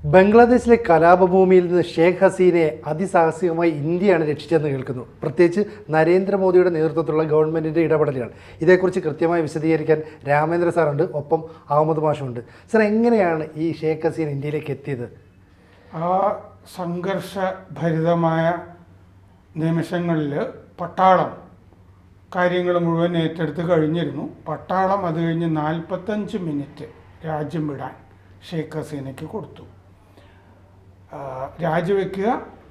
ബംഗ്ലാദേശിലെ കലാപഭൂമിയിൽ നിന്ന് ഷേഖ് ഹസീനയെ അതിസാഹസികമായി ഇന്ത്യയാണ് രക്ഷിച്ചതെന്ന് കേൾക്കുന്നു. പ്രത്യേകിച്ച് നരേന്ദ്രമോദിയുടെ നേതൃത്വത്തിലുള്ള ഗവൺമെൻറ്റിൻ്റെ ഇടപെടലുകൾ. ഇതേക്കുറിച്ച് കൃത്യമായി വിശദീകരിക്കാൻ രാമേന്ദ്ര സാറുണ്ട്, ഒപ്പം അഹമ്മദ് മാഷുണ്ട്. സാർ, എങ്ങനെയാണ് ഈ ഷേഖ് ഹസീന ഇന്ത്യയിലേക്ക് എത്തിയത്? ആ സംഘർഷഭരിതമായ നിമിഷങ്ങളിൽ പട്ടാളം കാര്യങ്ങൾ മുഴുവൻ ഏറ്റെടുത്ത് കഴിഞ്ഞിരുന്നു. പട്ടാളം അത് കഴിഞ്ഞ് 45 മിനിറ്റ് രാജ്യം വിടാൻ ഷേഖ് ഹസീനയ്ക്ക് കൊടുത്തു. രാജിവെക്കുക,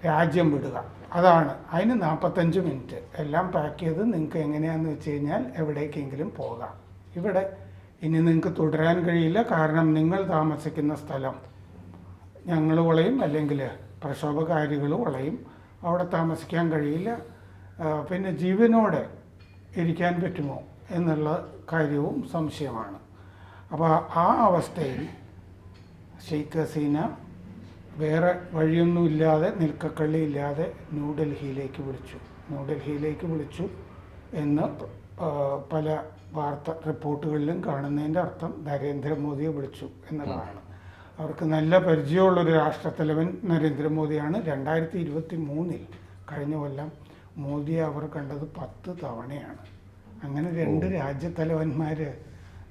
രാജ്യം വിടുക, അതാണ്. അതിന് 45 മിനിറ്റ് എല്ലാം പാക്ക് ചെയ്ത് നിങ്ങൾക്ക് എങ്ങനെയാണെന്ന് വെച്ച് കഴിഞ്ഞാൽ എവിടേക്കെങ്കിലും പോകാം. ഇവിടെ ഇനി നിങ്ങൾക്ക് തുടരാൻ കഴിയില്ല, കാരണം നിങ്ങൾ താമസിക്കുന്ന സ്ഥലം ഞങ്ങൾ വളയും, അല്ലെങ്കിൽ പ്രക്ഷോഭകാരികൾ വളയും, അവിടെ താമസിക്കാൻ കഴിയില്ല. പിന്നെ ജീവനോടെ ഇരിക്കാൻ പറ്റുമോ എന്നുള്ള കാര്യവും സംശയമാണ്. അപ്പോൾ ആ അവസ്ഥയിൽ ഷെയ്ഖ് ഹസീന വേറെ വഴിയൊന്നുമില്ലാതെ, നിൽക്കക്കള്ളിയില്ലാതെ ന്യൂഡൽഹിയിലേക്ക് വിളിച്ചു എന്ന് പല വാർത്ത റിപ്പോർട്ടുകളിലും കാണുന്നതിൻ്റെ അർത്ഥം നരേന്ദ്രമോദിയെ വിളിച്ചു എന്നുള്ളതാണ്. അവർക്ക് നല്ല പരിചയമുള്ളൊരു രാഷ്ട്രത്തലവൻ നരേന്ദ്രമോദിയാണ്. 2023 കഴിഞ്ഞ കൊല്ലം മോദിയെ അവർ കണ്ടത് 10 തവണയാണ്. അങ്ങനെ 2 രാജ്യത്തലവന്മാർ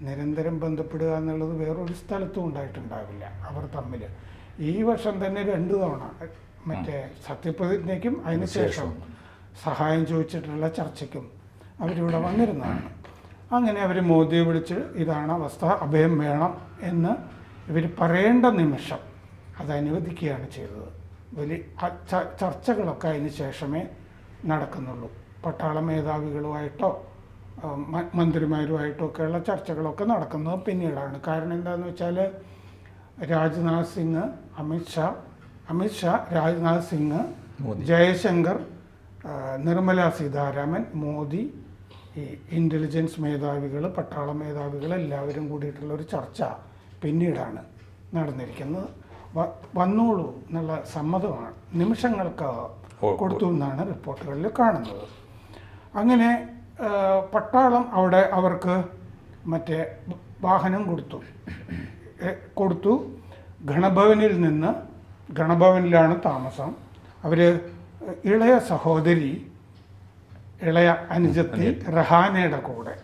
നിരന്തരം ബന്ധപ്പെടുക എന്നുള്ളത് വേറൊരു സ്ഥലത്തും ഉണ്ടായിട്ടുണ്ടാവില്ല അവർ തമ്മിൽ. ഈ വർഷം തന്നെ 2 തവണ മറ്റേ സത്യപ്രതിജ്ഞയ്ക്കും അതിനുശേഷം സഹായം ചോദിച്ചിട്ടുള്ള ചർച്ചയ്ക്കും അവരിവിടെ വന്നിരുന്നതാണ്. അങ്ങനെ അവർ മോദിയെ വിളിച്ച് ഇതാണ് അവസ്ഥ, അഭയം വേണം എന്ന് ഇവർ പറയേണ്ട നിമിഷം അത് അനുവദിക്കുകയാണ് ചെയ്തത്. വലിയ ചർച്ചകളൊക്കെ അതിന് ശേഷമേ നടക്കുന്നുള്ളൂ. പട്ടാള മേധാവികളുമായിട്ടോ മന്ത്രിമാരുമായിട്ടോ ഒക്കെയുള്ള ചർച്ചകളൊക്കെ നടക്കുന്നത് പിന്നീടാണ്. കാരണം എന്താണെന്ന് വെച്ചാൽ രാജ്നാഥ് സിംഗ്, അമിത്ഷാ, രാജ്നാഥ് സിംഗ്, ജയശങ്കർ, നിർമ്മല സീതാരാമൻ, മോദി, ഈ ഇൻ്റലിജൻസ് മേധാവികൾ, പട്ടാള മേധാവികൾ എല്ലാവരും കൂടിയിട്ടുള്ളൊരു ചർച്ച പിന്നീടാണ് നടന്നിരിക്കുന്നത്. വന്നോളൂ എന്നുള്ള സമ്മതമാണ് നിമിഷങ്ങൾക്ക് കൊടുത്തു എന്നാണ് റിപ്പോർട്ടുകളിൽ കാണുന്നത്. അങ്ങനെ പട്ടാളം അവിടെ അവർക്ക് മറ്റേ വാഹനം കൊടുത്തു. ഗണഭവനിലാണ് താമസം. അവർ ഇളയ സഹോദരി, ഇളയ അനുജത്തി റഹാനയുടെ കൂടെ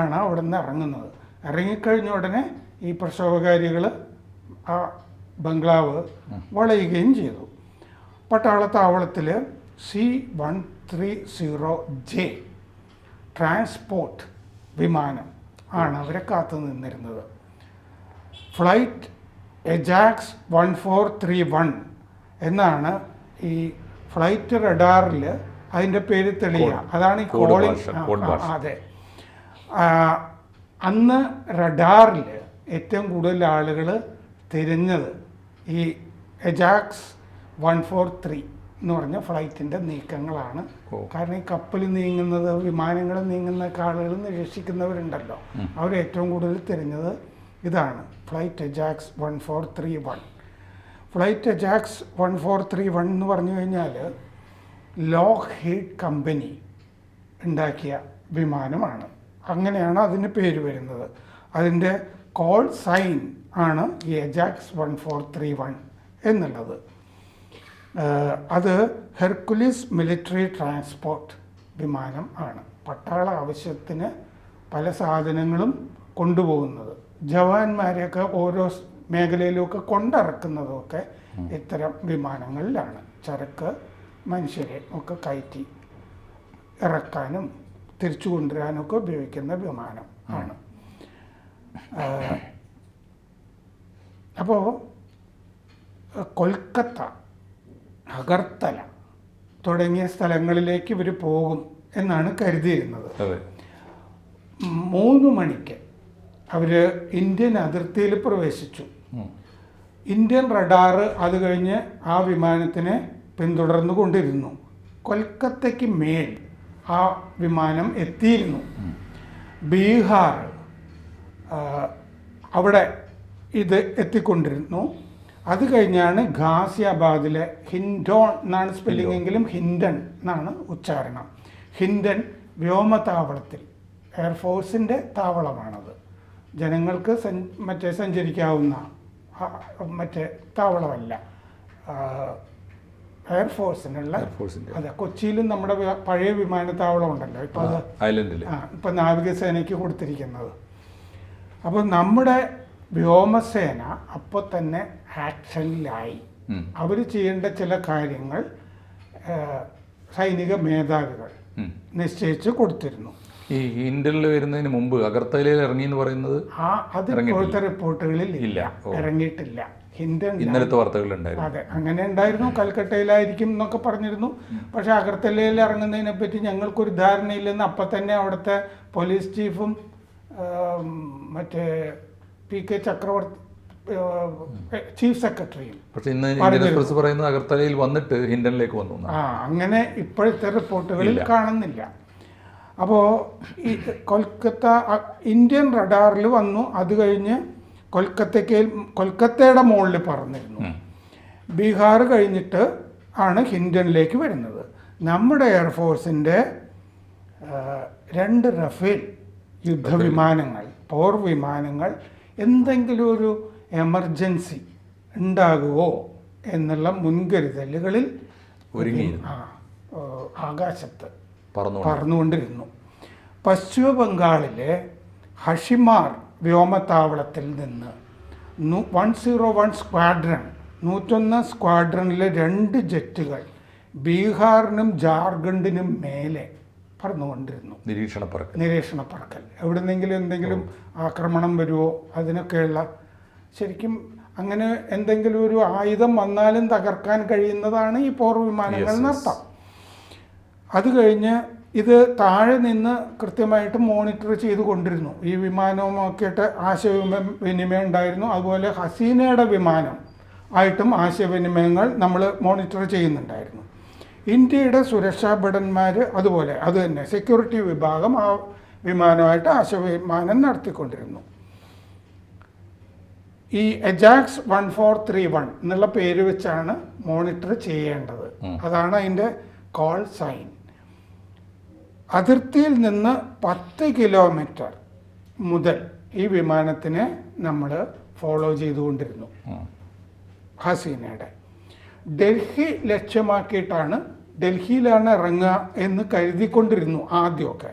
ആണ് അവിടെ നിന്ന് ഇറങ്ങുന്നത്. ഇറങ്ങിക്കഴിഞ്ഞ ഉടനെ ഈ പ്രക്ഷോഭകാരികൾ ആ ബംഗ്ലാവ് വളയുകയും ചെയ്തു. പട്ടാള താവളത്തിൽ C-130J ട്രാൻസ്പോർട്ട് വിമാനം ആണ് അവരെ കാത്തു നിന്നിരുന്നത്. ഫ്ലൈറ്റ് എജാക്സ് 1431 എന്നാണ് ഈ ഫ്ലൈറ്റ് റഡാറിൽ അതിൻ്റെ പേര് തെളിയുക. അതാണ് ഈ കോളിംഗ്. അതെ, അന്ന് റഡാറിൽ ഏറ്റവും കൂടുതൽ ആളുകൾ തിരിഞ്ഞത് ഈ എജാക്സ് 143 എന്ന് പറഞ്ഞ ഫ്ലൈറ്റിൻ്റെ നീക്കങ്ങളാണ്. കാരണം ഈ കപ്പൽ നീങ്ങുന്നത്, വിമാനങ്ങൾ നീങ്ങുന്ന ആളുകൾ നിരീക്ഷിക്കുന്നവരുണ്ടല്ലോ, അവർ ഏറ്റവും കൂടുതൽ തിരിഞ്ഞത് ഇതാണ്, ഫ്ലൈറ്റ് എജാക്സ് 1431. ഫ്ലൈറ്റ് എജാക്സ് 1431 എന്ന് പറഞ്ഞു കഴിഞ്ഞാൽ ലോക്ഹീഡ് കമ്പനി ഉണ്ടാക്കിയ വിമാനമാണ്. അങ്ങനെയാണ് അതിന് പേര് വരുന്നത്. അതിൻ്റെ കോൾ സൈൻ ആണ് ഈ എജാക്സ് 1431 എന്നുള്ളത്. അത് ഹെർക്കുലിസ് മിലിറ്ററി ട്രാൻസ്പോർട്ട് വിമാനം ആണ്. പട്ടാള ആവശ്യത്തിന് പല സാധനങ്ങളും കൊണ്ടുപോകുന്നത്, ജവാന്മാരെയൊക്കെ ഓരോ മേഖലയിലുമൊക്കെ കൊണ്ടിറക്കുന്നതൊക്കെ ഇത്തരം വിമാനങ്ങളിലാണ്. ചരക്ക്, മനുഷ്യരെ ഒക്കെ കയറ്റി ഇറക്കാനും തിരിച്ചു കൊണ്ടുവരാനൊക്കെ ഉപയോഗിക്കുന്ന വിമാനം ആണ്. അപ്പോൾ കൊൽക്കത്ത, അഗർത്തല തുടങ്ങിയ സ്ഥലങ്ങളിലേക്ക് ഇവർ പോകും എന്നാണ് കരുതിയിരുന്നത്. 3 മണിക്ക് അവർ ഇന്ത്യൻ അതിർത്തിയിൽ പ്രവേശിച്ചു. ഇന്ത്യൻ റഡാർ അത് കഴിഞ്ഞ് ആ വിമാനത്തിനെ പിന്തുടർന്നു കൊണ്ടിരുന്നു. കൊൽക്കത്തയ്ക്ക് മേൽ ആ വിമാനം എത്തിയിരുന്നു. ബീഹാർ അവിടെ ഇത് എത്തിക്കൊണ്ടിരുന്നു. അത് കഴിഞ്ഞാണ് ഗാസിയാബാദിലെ ഹിൻഡോൺ എന്നാണ് സ്പെല്ലിംഗ് എങ്കിലും ഹിൻഡൺ എന്നാണ് ഉച്ചാരണം. ഹിൻഡൺ വ്യോമതാവളത്തിൽ, എയർഫോഴ്സിൻ്റെ താവളമാണത്. ജനങ്ങൾക്ക് സഞ്ചരിക്കാവുന്ന മറ്റേ താവളമല്ല, എയർഫോഴ്സിനുള്ള. അതെ, കൊച്ചിയിലും നമ്മുടെ പഴയ വിമാനത്താവളം ഉണ്ടല്ലോ ഇപ്പൊ, അത് ഐലൻഡിൽ ഇപ്പൊ നാവികസേനയ്ക്ക് കൊടുത്തിരിക്കുന്നത്. അപ്പോൾ നമ്മുടെ വ്യോമസേന അപ്പോൾ തന്നെ ആക്ഷനിലായി. അവർ ചെയ്യേണ്ട ചില കാര്യങ്ങൾ സൈനിക മേധാവികൾ നിശ്ചയിച്ച് കൊടുത്തിരുന്നു. ഈ ഹിൻഡനിൽ വരുന്നതിന് മുമ്പ് അഗർത്തലയിൽ ഇറങ്ങി എന്ന് പറയുന്നത് അത് ഇപ്പോഴത്തെ റിപ്പോർട്ടുകളിൽ ഇല്ല, ഇറങ്ങിയിട്ടില്ല. ഹിൻഡൻ ഇന്നലത്തെ വാർത്തകളുണ്ടായിരുന്നു. അതെ, അങ്ങനെ ഉണ്ടായിരുന്നു. കൽക്കട്ടയിലായിരിക്കും എന്നൊക്കെ പറഞ്ഞിരുന്നു. പക്ഷെ അഗർത്തലയിൽ ഇറങ്ങുന്നതിനെ പറ്റി ഞങ്ങൾക്കൊരു ധാരണയില്ലെന്ന് അപ്പം തന്നെ അവിടുത്തെ പോലീസ് ചീഫും മറ്റേ PK ചക്രവർത്തി ചീഫ് സെക്രട്ടറിയും. പക്ഷെ ഇന്ന് ഇന്ത്യൻ എക്സ്പ്രസ് പറയുന്നത് അഗർത്തലയിൽ വന്നിട്ട് ഹിൻഡനിലേക്ക് വന്നു. അങ്ങനെ ഇപ്പോഴത്തെ റിപ്പോർട്ടുകളിൽ കാണുന്നില്ല. അപ്പോൾ ഈ കൊൽക്കത്ത ഇന്ത്യൻ റഡാറിൽ വന്നു. അത് കഴിഞ്ഞ് കൊൽക്കത്തയുടെ മുകളിൽ പറന്നിരുന്നു. ബീഹാർ കഴിഞ്ഞിട്ട് ആണ് ഹിൻഡനിലേക്ക് വരുന്നത്. നമ്മുടെ എയർഫോഴ്സിൻ്റെ 2 റഫേൽ യുദ്ധവിമാനങ്ങൾ, പോർ വിമാനങ്ങൾ എന്തെങ്കിലും ഒരു എമർജൻസി ഉണ്ടാകുമോ എന്നുള്ള മുൻകരുതലുകളിൽ ആകാശത്ത് പറന്നുകൊണ്ടിരുന്നു. പശ്ചിമ ബംഗാളിലെ ഹഷിമാർ വ്യോമത്താവളത്തിൽ നിന്ന് 101 സ്ക്വാഡ്രൺ 101 സ്ക്വാഡ്രണിലെ 2 ജെറ്റുകൾ ബീഹാറിനും ജാർഖണ്ഡിനും മേലെ പറന്നുകൊണ്ടിരുന്നു. നിരീക്ഷണ പറക്കൽ. എവിടെന്നെങ്കിലും എന്തെങ്കിലും ആക്രമണം വരുമോ അതിനൊക്കെയുള്ള, ശരിക്കും അങ്ങനെ എന്തെങ്കിലും ഒരു ആയുധം വന്നാലും തകർക്കാൻ കഴിയുന്നതാണ് ഈ പോർ വിമാനങ്ങൾ എന്നർത്ഥം. അത് കഴിഞ്ഞ് ഇത് താഴെ നിന്ന് കൃത്യമായിട്ട് മോണിറ്റർ ചെയ്തുകൊണ്ടിരുന്നു. ഈ വിമാനവുമൊക്കെയായിട്ട് ആശയവിനിമയം ഉണ്ടായിരുന്നു. അതുപോലെ ഹസീനയുടെ വിമാനം ആയിട്ടും ആശയവിനിമയങ്ങൾ നമ്മൾ മോണിറ്റർ ചെയ്യുന്നുണ്ടായിരുന്നു. ഇന്ത്യയുടെ സുരക്ഷാ ഭടന്മാർ അതുപോലെ അത് തന്നെ സെക്യൂരിറ്റി വിഭാഗം ആ വിമാനമായിട്ട് ആശയവിനിമയം നടത്തിക്കൊണ്ടിരുന്നു. ഈ എജാക്സ് 1431 എന്നുള്ള പേര് വെച്ചാണ് മോണിറ്റർ ചെയ്യേണ്ടത്. അതാണ് അതിൻ്റെ കോൾ സൈൻ. അതിർത്തിയിൽ നിന്ന് 10 കിലോമീറ്റർ മുതൽ ഈ വിമാനത്തിനെ നമ്മൾ ഫോളോ ചെയ്തുകൊണ്ടിരുന്നു. ഹസീനയുടെ ഡൽഹി ലക്ഷ്യമാക്കിയിട്ടാണ്, ഡൽഹിയിലാണ് ഇറങ്ങുക എന്ന് കരുതിക്കൊണ്ടിരുന്നു ആദ്യമൊക്കെ.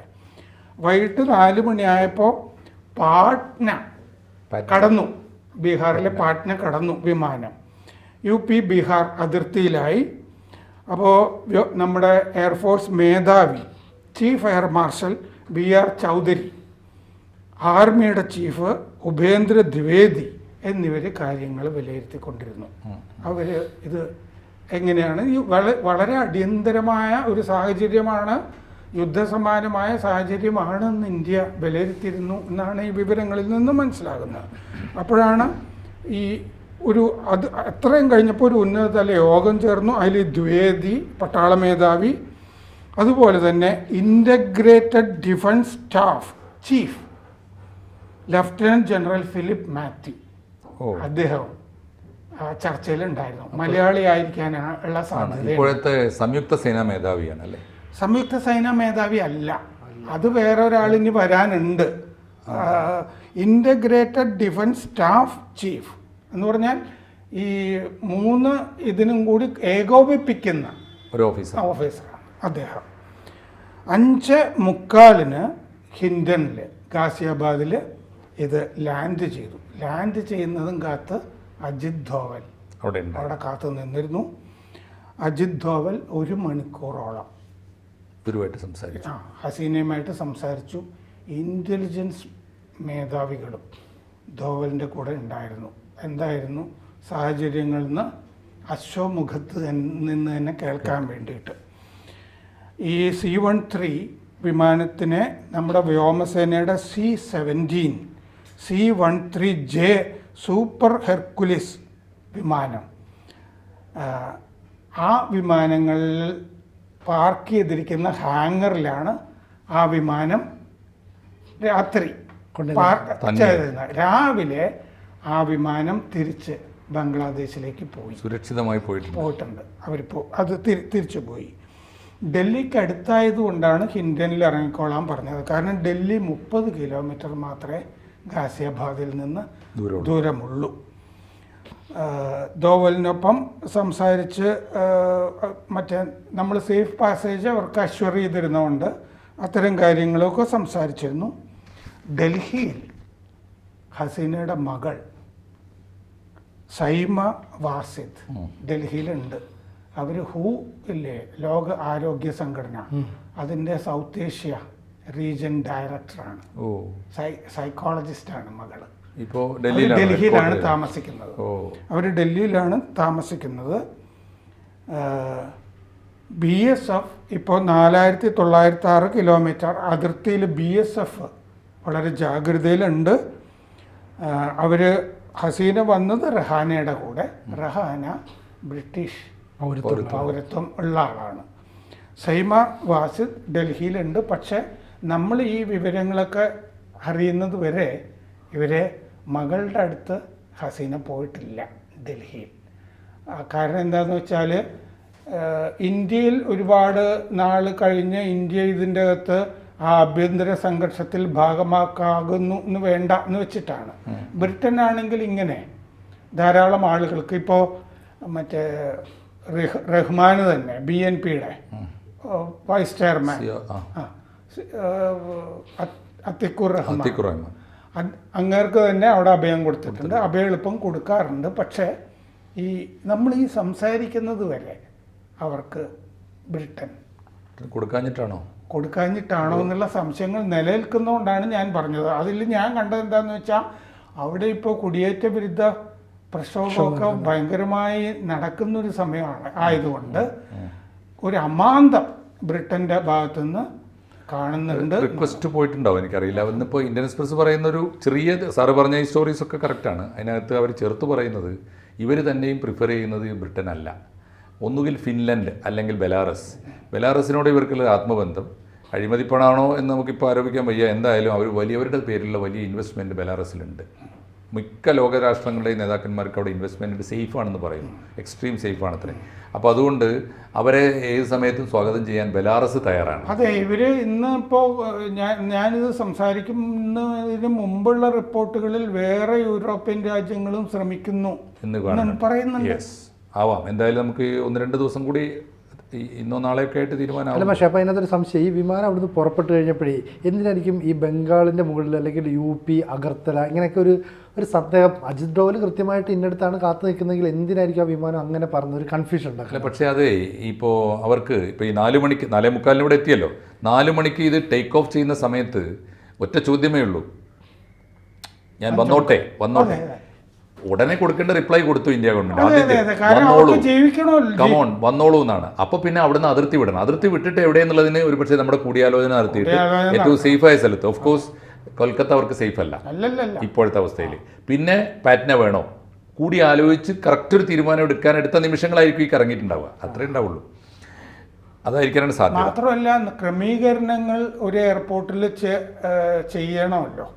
വൈകിട്ട് 4 മണിയായപ്പോൾ പാട്ന കടന്നു, ബീഹാറിലെ പാട്ന കടന്നു വിമാനം. UP ബീഹാർ അതിർത്തിയിലായി. അപ്പോൾ നമ്മുടെ എയർഫോഴ്സ് മേധാവി chief air marshal BR Chaudhari, ആർമിയുടെ ചീഫ് ഉപേന്ദ്ര ദ്വിവേദി എന്നിവർ കാര്യങ്ങൾ വിലയിരുത്തിക്കൊണ്ടിരുന്നു. അവർ ഇത് എങ്ങനെയാണ്, ഈ വളരെ അടിയന്തരമായ ഒരു സാഹചര്യമാണ്, യുദ്ധസമാനമായ സാഹചര്യമാണെന്ന് ഇന്ത്യ വിലയിരുത്തിയിരുന്നു എന്നാണ് ഈ വിവരങ്ങളിൽ നിന്ന് മനസ്സിലാകുന്നത്. അപ്പോഴാണ് ഈ അത് അത്രയും കഴിഞ്ഞപ്പോൾ ഒരു ഉന്നതതല യോഗം ചേർന്നു. അതിൽ ദ്വിവേദി പട്ടാള മേധാവി, അതുപോലെ തന്നെ integrated defence staff chief lieutenant general Philip Mathew, അദ്ദേഹം ചർച്ചയിലുണ്ടായിരുന്നു. മലയാളി ആയിരിക്കാനുള്ള സാധ്യത. ഇപ്പോഴത്തെ സംയുക്ത സേനാ മേധാവിയാണല്ലേ? സംയുക്ത സേനാ മേധാവി അല്ല, അത് വേറൊരാളിനി വരാനുണ്ട്. ഇൻ്റഗ്രേറ്റഡ് ഡിഫൻസ് സ്റ്റാഫ് ചീഫ് എന്ന് പറഞ്ഞാൽ ഈ 3 ഇതിനും കൂടി ഏകോപിപ്പിക്കുന്ന ഒരു ഓഫീസറാണ് അദ്ദേഹം. 5:45 ഹിൻഡനിൽ ഗാസിയാബാദിൽ ഇത് ലാൻഡ് ചെയ്തു. ലാൻഡ് ചെയ്യുന്നതും കാത്ത് അജിത് ധോവൽ അവിടെ കാത്തു നിന്നിരുന്നു. അജിത് ധോവൽ 1 മണിക്കൂറോളം ഹസീനയുമായിട്ട് സംസാരിച്ചു. ഇൻ്റലിജൻസ് മേധാവികളും ധോവലിൻ്റെ കൂടെ ഉണ്ടായിരുന്നു. എന്തായിരുന്നു സാഹചര്യങ്ങളിൽ നിന്ന് അശ്വമുഖത്ത് നിന്ന് തന്നെ കേൾക്കാൻ വേണ്ടിയിട്ട്. ഈ C-13 വിമാനത്തിനെ നമ്മുടെ വ്യോമസേനയുടെ C-17 C-13J സൂപ്പർ ഹെർക്കുലിസ് വിമാനം, ആ വിമാനങ്ങളിൽ പാർക്ക് ചെയ്തിരിക്കുന്ന ഹാങ്ങറിലാണ് ആ വിമാനം രാത്രി രാവിലെ ആ വിമാനം തിരിച്ച് ബംഗ്ലാദേശിലേക്ക് പോയി, സുരക്ഷിതമായി പോയിട്ടുണ്ട്. അത് തിരിച്ചു പോയി. ഡൽഹിക്ക് അടുത്തായതുകൊണ്ടാണ് ഹിൻഡനിൽ ഇറങ്ങിക്കോളാൻ പറഞ്ഞത്. കാരണം ഡൽഹി 30 കിലോമീറ്റർ മാത്രമേ ഗാസിയാബാദിൽ നിന്ന് ദൂരമുള്ളൂ. ദോവലിനൊപ്പം സംസാരിച്ച് മറ്റേ നമ്മൾ സേഫ് പാസേജ് അവർക്ക് അഷ്വർ ചെയ്തിരുന്നതുകൊണ്ട് അത്തരം കാര്യങ്ങളൊക്കെ സംസാരിച്ചിരുന്നു. ഡൽഹിയിൽ ഹസീനയുടെ മകൾ സൈമ വാസിദ് ഡൽഹിയിലുണ്ട്. അവർ ഇല്ലേ, ലോക ആരോഗ്യ സംഘടന, അതിൻ്റെ സൗത്ത് ഏഷ്യ റീജിയൻ ഡയറക്ടറാണ്. സൈക്കോളജിസ്റ്റാണ് മകള്. ഇപ്പോൾ ഡൽഹിയിലാണ് താമസിക്കുന്നത്. അവർ ഡൽഹിയിലാണ് താമസിക്കുന്നത്. BSF ഇപ്പോൾ 4906 കിലോമീറ്റർ അതിർത്തിയിൽ BSF വളരെ ജാഗ്രതയിലുണ്ട്. അവർ ഹസീന വന്നത് റഹാനയുടെ കൂടെ. റഹാന ബ്രിട്ടീഷ് പൗരത്വം ഉള്ള ആളാണ്. സൈമ വാസിദ് ഡൽഹിയിലുണ്ട്. പക്ഷേ നമ്മൾ ഈ വിവരങ്ങളൊക്കെ അറിയുന്നത് വരെ ഇവരെ മകളുടെ അടുത്ത് ഹസീന പോയിട്ടില്ല ഡൽഹിയിൽ. കാരണം എന്താണെന്ന് വെച്ചാൽ ഇന്ത്യയിൽ ഒരുപാട് നാൾ കഴിഞ്ഞ് ഇന്ത്യ ഇതിൻ്റെ അകത്ത് ആ ആഭ്യന്തര സംഘർഷത്തിൽ ഭാഗമാക്കാകുന്നു എന്ന് വേണ്ട എന്ന് വെച്ചിട്ടാണ്. ബ്രിട്ടൻ ആണെങ്കിൽ ഇങ്ങനെ ധാരാളം ആളുകൾക്ക് ഇപ്പോൾ മറ്റേ റഹ്മാന് തന്നെ BNPയുടെ വൈസ് ചെയർമാൻ അത്തിക്കുർ റഹ്മാൻ അങ്ങേർക്ക് തന്നെ അവിടെ അഭയം കൊടുത്തിട്ടുണ്ട്. അഭയം എളുപ്പം കൊടുക്കാറുണ്ട്. പക്ഷേ ഈ നമ്മൾ ഈ സംസാരിക്കുന്നത് വരെ അവർക്ക് ബ്രിട്ടൻ കൊടുക്കാഞ്ഞിട്ടാണോ എന്നുള്ള സംശയങ്ങൾ നിലനിൽക്കുന്നതുകൊണ്ടാണ് ഞാൻ പറഞ്ഞത്. അതിൽ ഞാൻ കണ്ടത് എന്താണെന്ന് വെച്ചാൽ അവിടെ ഇപ്പോൾ കുടിയേറ്റ വിരുദ്ധ പ്രക്ഷോഭമൊക്കെ ഭയങ്കരമായി നടക്കുന്നൊരു സമയമാണ് ആയതുകൊണ്ട് ഒരു അമാന്തം ബ്രിട്ടൻ്റെ ഭാഗത്തുനിന്ന് കാണുന്നുണ്ട്. റിക്വസ്റ്റ് പോയിട്ടുണ്ടാവും, എനിക്കറിയില്ല. ഇന്നിപ്പോൾ ഇന്ത്യൻ എക്സ്പ്രസ് പറയുന്ന ഒരു ചെറിയ, സാറ് പറഞ്ഞ ഈ സ്റ്റോറീസൊക്കെ കറക്റ്റാണ്. അതിനകത്ത് അവർ ചേർത്ത് പറയുന്നത് ഇവർ തന്നെയും പ്രിഫർ ചെയ്യുന്നത് ബ്രിട്ടൻ അല്ല, ഒന്നുകിൽ ഫിൻലൻഡ് അല്ലെങ്കിൽ ബെലാറസിനോട് ഇവർക്കുള്ള ആത്മബന്ധം അഴിമതിപ്പണാണോ എന്ന് നമുക്കിപ്പോൾ ആരോപിക്കാൻ വയ്യ. എന്തായാലും അവർ വലിയവരുടെ പേരിലുള്ള വലിയ ഇൻവെസ്റ്റ്മെൻറ്റ് ബെലാറസിലുണ്ട്. മിക്ക ലോകരാഷ്ട്രങ്ങളുടെയും നേതാക്കന്മാർക്ക് അവിടെ ഇൻവെസ്റ്റ്മെൻറ്റ് സേഫാണെന്ന് പറയുന്നു, എക്സ്ട്രീം സേഫാണത്രേ. അപ്പോൾ അതുകൊണ്ട് അവരെ ഏത് സമയത്തും സ്വാഗതം ചെയ്യാൻ ബെലാറസ് തയ്യാറാണ്. അതെ, ഇവർ ഇന്ന് ഇപ്പോൾ ഞാനിത് ഇതിന് മുമ്പുള്ള റിപ്പോർട്ടുകളിൽ വേറെ യൂറോപ്യൻ രാജ്യങ്ങളും ശ്രമിക്കുന്നു എന്ന് പറയുന്നുണ്ട്. ആവാം, എന്തായാലും നമുക്ക് 1-2 ദിവസം കൂടി ഇന്നോ നാളെയൊക്കെ ആയിട്ട് തീരുമാനമാകും. അല്ല പക്ഷേ, അപ്പോൾ അതിനകത്തൊരു സംശയം, ഈ വിമാനം അവിടുന്ന് പുറപ്പെട്ട് കഴിഞ്ഞപ്പോഴേ എന്തിനായിരിക്കും ഈ ബംഗാളിൻ്റെ മുകളിൽ അല്ലെങ്കിൽ UP അഗർത്തല ഇങ്ങനെയൊക്കെ ഒരു സന്ദേഹം? അജിത് ഡോവൽ കൃത്യമായിട്ട് ഇന്നടുത്താണ് കാത്തു നിൽക്കുന്നതെങ്കിൽ എന്തിനായിരിക്കും ആ വിമാനം അങ്ങനെ പറഞ്ഞ ഒരു കൺഫ്യൂഷൻ ഉണ്ടാക്കില്ല? പക്ഷേ അതെ, ഇപ്പോൾ അവർക്ക് ഇപ്പോൾ ഈ 4 മണിക്ക് 4:45 ഇവിടെ എത്തിയല്ലോ, 4 മണിക്ക് ഇത് ടേക്ക് ഓഫ് ചെയ്യുന്ന സമയത്ത് ഒറ്റ ചോദ്യമേ ഉള്ളൂ, ഞാൻ വന്നോട്ടെ. ഉടനെ കൊടുക്കേണ്ട റിപ്ലൈ കൊടുത്തു ഇന്ത്യ ഗവൺമെന്റ്. കമോൺ വന്നോളൂ എന്നാണ്. അപ്പൊ പിന്നെ അവിടുന്ന് അതിർത്തി വിടണം. അതിർത്തി വിട്ടിട്ട് എവിടെയെന്നുള്ളതിന് ഒരു പക്ഷേ നമ്മുടെ കൂടിയാലോചന നടത്തിയിട്ട് ഏറ്റവും സേഫായ സ്ഥലത്ത്, ഓഫ് കോഴ്സ് കൊൽക്കത്ത അവർക്ക് സേഫ് അല്ല ഇപ്പോഴത്തെ അവസ്ഥയിൽ. പിന്നെ പാറ്റ്ന വേണോ കൂടി ആലോചിച്ച് കറക്റ്റ് ഒരു തീരുമാനം എടുത്ത നിമിഷങ്ങളായിരിക്കും ഈ കറങ്ങിയിട്ടുണ്ടാവുക. അത്രേ ഉണ്ടാവുള്ളൂ, അതായിരിക്കാനാണ് സാധ്യത. മാത്രമല്ല ക്രമീകരണങ്ങൾ ഒരു എയർപോർട്ടിൽ ചെയ്യണമല്ലോ.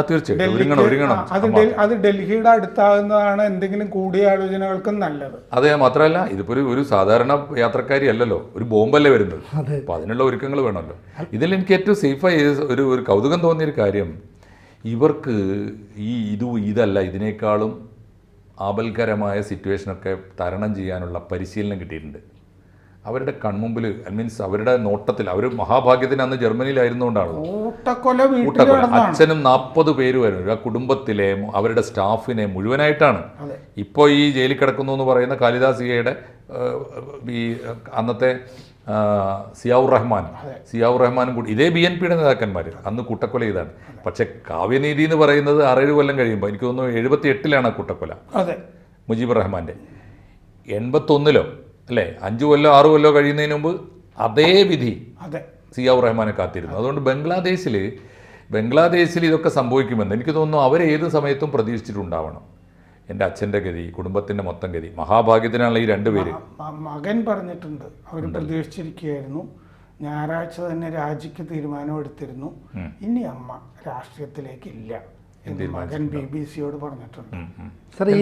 തീർച്ചയായിട്ടും ഒരുങ്ങണം. അത് ഡൽഹിയുടെ അടുത്താകുന്നതാണ് എന്തെങ്കിലും കൂടിയാലോചനകൾക്കും നല്ലത്. അതെ, മാത്രമല്ല ഇതിപ്പോ ഒരു സാധാരണ യാത്രക്കാരി അല്ലല്ലോ, ഒരു ബോംബല്ലേ വരുന്നത്. അപ്പൊ അതിനുള്ള ഒരുക്കങ്ങൾ വേണമല്ലോ. ഇതിൽ എനിക്ക് ഏറ്റവും സേഫായി ഒരു കൗതുകം തോന്നിയൊരു കാര്യം, ഇവർക്ക് ഇതല്ല ഇതിനേക്കാളും ആപൽക്കരമായ സിറ്റുവേഷനൊക്കെ തരണം ചെയ്യാനുള്ള പരിശീലനം കിട്ടിയിട്ടുണ്ട്. അവരുടെ കൺമുമ്പിൽ, മീൻസ് അവരുടെ നോട്ടത്തിൽ, അവർ മഹാഭാഗ്യത്തിന് അന്ന് ജർമ്മനിയിലായിരുന്നുകൊണ്ടാണ് അച്ഛനും 40 പേര് വരുന്നത്. ആ കുടുംബത്തിലെ അവരുടെ സ്റ്റാഫിനെ മുഴുവനായിട്ടാണ്. ഇപ്പോൾ ഈ ജയിലിൽ കിടക്കുന്നു എന്ന് പറയുന്ന കാളിദാസിയയുടെ ഈ അന്നത്തെ സിയാവുർ റഹ്മാനും കൂടി ഇതേ BNPയുടെ നേതാക്കന്മാർ അന്ന് കൂട്ടക്കൊല ചെയ്താണ്. പക്ഷെ കാവ്യനീതി എന്ന് പറയുന്നത് 6-7 കൊല്ലം കഴിയുമ്പോൾ, എനിക്ക് തോന്നുന്നു 78-ലാണ് ആ കൂട്ടക്കൊല മുജീബുർ റഹ്മാൻ്റെ. 81-ലോ അല്ലേ 5 കൊല്ലോ 6 കൊല്ലോ കഴിയുന്നതിന് മുമ്പ് അതേ വിധി സിയാവുർ റഹ്മാനെ കാത്തിരുന്നു. അതുകൊണ്ട് ബംഗ്ലാദേശിൽ ഇതൊക്കെ സംഭവിക്കുമെന്ന് എനിക്ക് തോന്നുന്നു അവരേത് സമയത്തും പ്രതീക്ഷിച്ചിട്ടുണ്ടാവണം. എൻ്റെ അച്ഛൻ്റെ ഗതി, കുടുംബത്തിൻ്റെ മൊത്തം ഗതി, മഹാഭാഗ്യത്തിനാണ് ഈ 2 പേര്. മകൻ പറഞ്ഞിട്ടുണ്ട്, അവർ പ്രതീക്ഷിച്ചിരിക്കുകയായിരുന്നു. ഞായറാഴ്ച തന്നെ രാജിക്ക് തീരുമാനമെടുത്തിരുന്നു. ഇനി അമ്മ രാഷ്ട്രീയത്തിലേക്കില്ല എന്ന് മകൻ BBC-യോട് പറഞ്ഞിട്ടുണ്ട്. സാർ, ഈ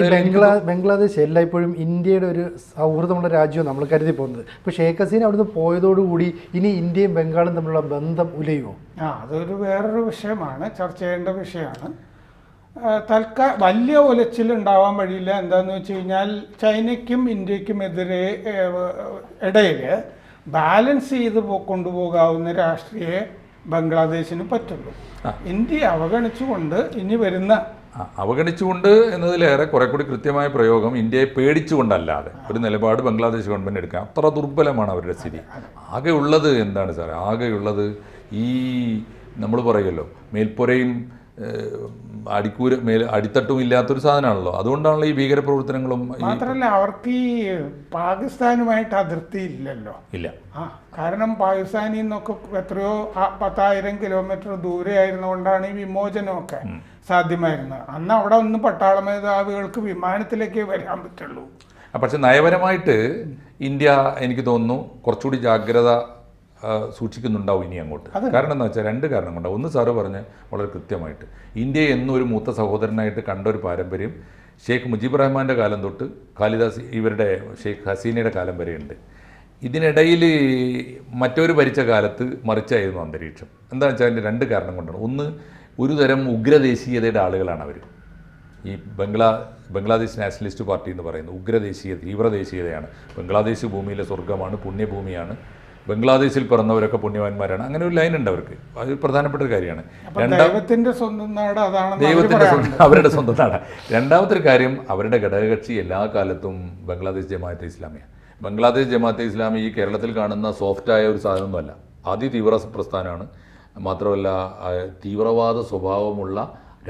ബംഗ്ലാദേശ് എല്ലായ്പ്പോഴും ഇന്ത്യയുടെ ഒരു സൗഹൃദമുള്ള രാജ്യവും നമ്മൾ കരുതി പോകുന്നത്. ഇപ്പോൾ ഷേഖ് ഹസീന അവിടുന്ന് പോയതോടുകൂടി ഇനി ഇന്ത്യയും ബംഗാളും തമ്മിലുള്ള ബന്ധം ഉലയുമോ? അതൊരു വേറൊരു വിഷയമാണ്, ചർച്ച ചെയ്യേണ്ട വിഷയമാണ്. വലിയ ഉലച്ചിൽ ഉണ്ടാവാൻ വഴിയില്ല. എന്താന്ന് വെച്ച് കഴിഞ്ഞാൽ ചൈനയ്ക്കും ഇന്ത്യക്കും എതിരെ ഇടയിൽ ബാലൻസ് ചെയ്ത് കൊണ്ടുപോകാവുന്ന രാഷ്ട്രീയ ബംഗ്ലാദേശിന് പറ്റുള്ളൂ. ഇന്ത്യ അവഗണിച്ചുകൊണ്ട് ഇനി വരുന്ന അവഗണിച്ചുകൊണ്ട് എന്നതിലേറെ കുറെ കൂടി കൃത്യമായ പ്രയോഗം ഇന്ത്യയെ പേടിച്ചുകൊണ്ടല്ലാതെ ഒരു നിലപാട് ബംഗ്ലാദേശ് ഗവൺമെൻറ് എടുക്കാൻ അത്ര ദുർബലമാണ് അവരുടെ സ്ഥിതി. ആകെയുള്ളത് എന്താണ് സാർ? ആകെയുള്ളത് ഈ നമ്മൾ പറയുമല്ലോ മേൽപ്പുരയും അടിത്തട്ടും ഇല്ലാത്തൊരു സാധനമാണല്ലോ. അതുകൊണ്ടാണല്ലോ ഈ ഭീകരപ്രവർത്തനങ്ങളും. മാത്രമല്ല അവർക്ക് ഈ പാകിസ്ഥാനുമായിട്ട് അതിർത്തി ഇല്ലല്ലോ. ഇല്ല. കാരണം പാകിസ്ഥാനിൽ നിന്നൊക്കെ എത്രയോ 10,000 കിലോമീറ്റർ ദൂരെ ആയിരുന്നുകൊണ്ടാണ് ഈ വിമോചനമൊക്കെ സാധ്യമായിരുന്നത്. അന്ന് അവിടെ ഒന്ന് പട്ടാള മേധാവികൾക്ക് വിമാനത്തിലേക്ക് വരാൻ പറ്റുള്ളൂ. പക്ഷെ നയപരമായിട്ട് ഇന്ത്യ എനിക്ക് തോന്നുന്നു കുറച്ചുകൂടി ജാഗ്രത സൂക്ഷിക്കുന്നുണ്ടാവും ഇനി അങ്ങോട്ട്. കാരണം എന്താ വെച്ചാൽ 2 കാരണം കൊണ്ടാവും. ഒന്ന് സാറ് പറഞ്ഞ് വളരെ കൃത്യമായിട്ട് ഇന്ത്യയെ എന്നും ഒരു മൂത്ത സഹോദരനായിട്ട് കണ്ട ഒരു പാരമ്പര്യം ഷെയ്ഖ് മുജീബ് റഹ്മാൻ്റെ കാലം തൊട്ട് കാലിദാസ് ഇവരുടെ ഷെയ്ഖ് ഹസീനയുടെ കാലം വരെയുണ്ട്. ഇതിനിടയിൽ മറ്റൊരു ഭരിച്ച കാലത്ത് മറിച്ചായിരുന്നു അന്തരീക്ഷം. എന്താണെന്ന് വെച്ചാൽ അതിൻ്റെ 2 കാരണം കൊണ്ടാണ്. ഒന്ന്, ഒരു തരം ഉഗ്രദേശീയതയുടെ ആളുകളാണ് അവർ. ഈ ബംഗ്ലാദേശ് നാഷണലിസ്റ്റ് പാർട്ടി എന്ന് പറയുന്നത് ഉഗ്രദേശീയത, തീവ്രദേശീയതയാണ്. ബംഗ്ലാദേശ് ഭൂമിയിലെ സ്വർഗമാണ്, പുണ്യഭൂമിയാണ്, ബംഗ്ലാദേശിൽ പിറന്നവരൊക്കെ പുണ്യവാന്മാരാണ്. അങ്ങനെ ഒരു ലൈൻ ഉണ്ട് അവർക്ക്. അത് പ്രധാനപ്പെട്ട ഒരു കാര്യമാണ്. ദൈവത്തിൻ്റെ സ്വന്തം നാട് അതാണ്, അവരുടെ സ്വന്തം നാട്. രണ്ടാമത്തെ ഒരു കാര്യം, അവരുടെ ഘടകകക്ഷി എല്ലാ കാലത്തും ബംഗ്ലാദേശ് ജമാഅത്തെ ഇസ്ലാമിയാണ്. ബംഗ്ലാദേശ് ജമാഅത്തെ ഇസ്ലാമി ഈ കേരളത്തിൽ കാണുന്ന സോഫ്റ്റായ ഒരു സാധനമൊന്നുമല്ല. തീവ്ര പ്രസ്ഥാനമാണ്. മാത്രമല്ല തീവ്രവാദ സ്വഭാവമുള്ള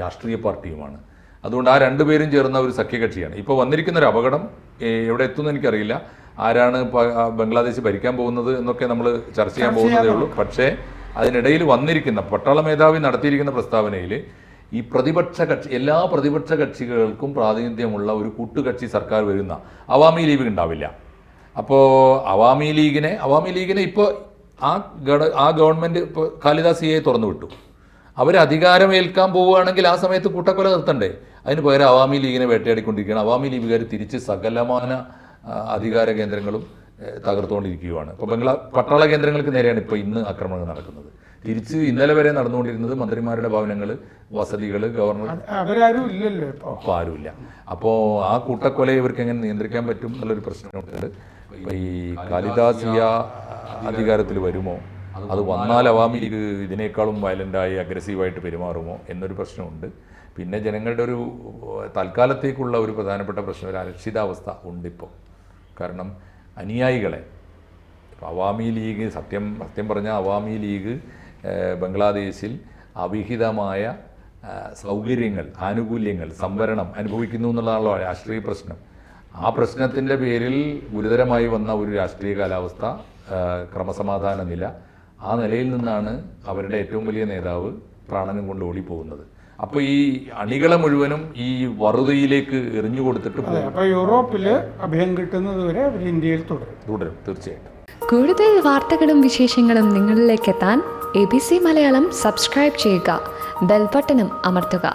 രാഷ്ട്രീയ പാർട്ടിയുമാണ്. അതുകൊണ്ട് ആ 2 പേരും ചേർന്ന ഒരു സഖ്യകക്ഷിയാണ്. ഇപ്പോൾ വന്നിരിക്കുന്ന ഒരു അപകടം എവിടെ എത്തുമെന്ന് എനിക്കറിയില്ല. ആരാണ് ബംഗ്ലാദേശ് ഭരിക്കാൻ പോകുന്നത് എന്നൊക്കെ നമ്മൾ ചർച്ച ചെയ്യാൻ പോകുന്നതേ ഉള്ളൂ. പക്ഷേ അതിനിടയിൽ വന്നിരിക്കുന്ന പട്ടാള മേധാവി നടത്തിയിരിക്കുന്ന പ്രസ്താവനയിൽ ഈ പ്രതിപക്ഷ കക്ഷി, എല്ലാ പ്രതിപക്ഷ കക്ഷികൾക്കും പ്രാതിനിധ്യമുള്ള ഒരു കൂട്ടുകക്ഷി സർക്കാർ വരുന്ന അവാമി ലീഗ് ഉണ്ടാവില്ല. അപ്പോൾ അവാമി ലീഗിനെ ഇപ്പോൾ ആ ഗവൺമെൻറ് ഇപ്പോൾ കാലിദാസിയെ തുറന്നു വിട്ടു. അവർ അധികാരമേൽക്കാൻ പോവുകയാണെങ്കിൽ ആ സമയത്ത് കൂട്ടക്കൊല നിർത്തണ്ടേ? അതിന് പകരം അവാമി ലീഗിനെ വേട്ടയാടിക്കൊണ്ടിരിക്കുകയാണ്. അവാമി ലീഗുകാർ തിരിച്ച് സകലമാന അധികാര കേന്ദ്രങ്ങളും തകർത്തുകൊണ്ടിരിക്കുകയാണ്. ഇപ്പോൾ പട്ടാള കേന്ദ്രങ്ങൾക്ക് നേരെയാണ് ഇപ്പോൾ ഇന്ന് ആക്രമണങ്ങൾ നടക്കുന്നത്. തിരിച്ച് ഇന്നലെ വരെ നടന്നുകൊണ്ടിരുന്നത് മന്ത്രിമാരുടെ ഭവനങ്ങൾ, വസതികൾ, ഗവർണർ, അവരാരും ഇല്ലല്ലോ ഇപ്പോൾ. ആരുമില്ല. അപ്പോൾ ആ കൂട്ടക്കൊലയെ ഇവർക്ക് എങ്ങനെ നിയന്ത്രിക്കാൻ പറ്റും എന്നുള്ളൊരു പ്രശ്നമുണ്ട്. ഈ കാലിദാസിയ അധികാരത്തിൽ വരുമോ, അത് വന്നാൽ അവാമി ലീഗ് ഇതിനേക്കാളും വയലൻ്റായി അഗ്രസീവായിട്ട് പെരുമാറുമോ എന്നൊരു പ്രശ്നമുണ്ട്. പിന്നെ ജനങ്ങളുടെ ഒരു തൽക്കാലത്തേക്കുള്ള ഒരു പ്രധാനപ്പെട്ട പ്രശ്നം, ഒരു അരക്ഷിതാവസ്ഥ ഉണ്ടിപ്പോൾ. കാരണം അനുയായികളെ ഇപ്പോൾ അവാമി ലീഗ് സത്യം പറഞ്ഞാൽ അവാമി ലീഗ് ബംഗ്ലാദേശിൽ അവിഹിതമായ സൗകര്യങ്ങൾ, ആനുകൂല്യങ്ങൾ, സംവരണം അനുഭവിക്കുന്നു എന്നുള്ളതാണല്ലോ രാഷ്ട്രീയ പ്രശ്നം. ആ പ്രശ്നത്തിൻ്റെ പേരിൽ ഗുരുതരമായി വന്ന ഒരു രാഷ്ട്രീയ കാലാവസ്ഥ, ക്രമസമാധാന നില, ആ നിലയിൽ നിന്നാണ് അവരുടെ ഏറ്റവും വലിയ നേതാവ് പ്രാണനും കൊണ്ട് ഓടിപ്പോകുന്നത്. അപ്പോൾ ഈ അണികളെ മുഴുവനും ഈ വറുതിയിലേക്ക് എറിഞ്ഞു കൊടുത്തിട്ട് പോകും. അപ്പോൾ യൂറോപ്പിൽ അഭയം കിട്ടുന്നത് വരെ അവർ ഇന്ത്യയിൽ തുടരും തീർച്ചയായിട്ടും. കൂടുതൽ വാർത്തകളും വിശേഷങ്ങളും നിങ്ങളിലേക്ക് എത്താൻ ABC മലയാളം സബ്സ്ക്രൈബ് ചെയ്യുക, ബെൽ ബട്ടണും അമർത്തുക.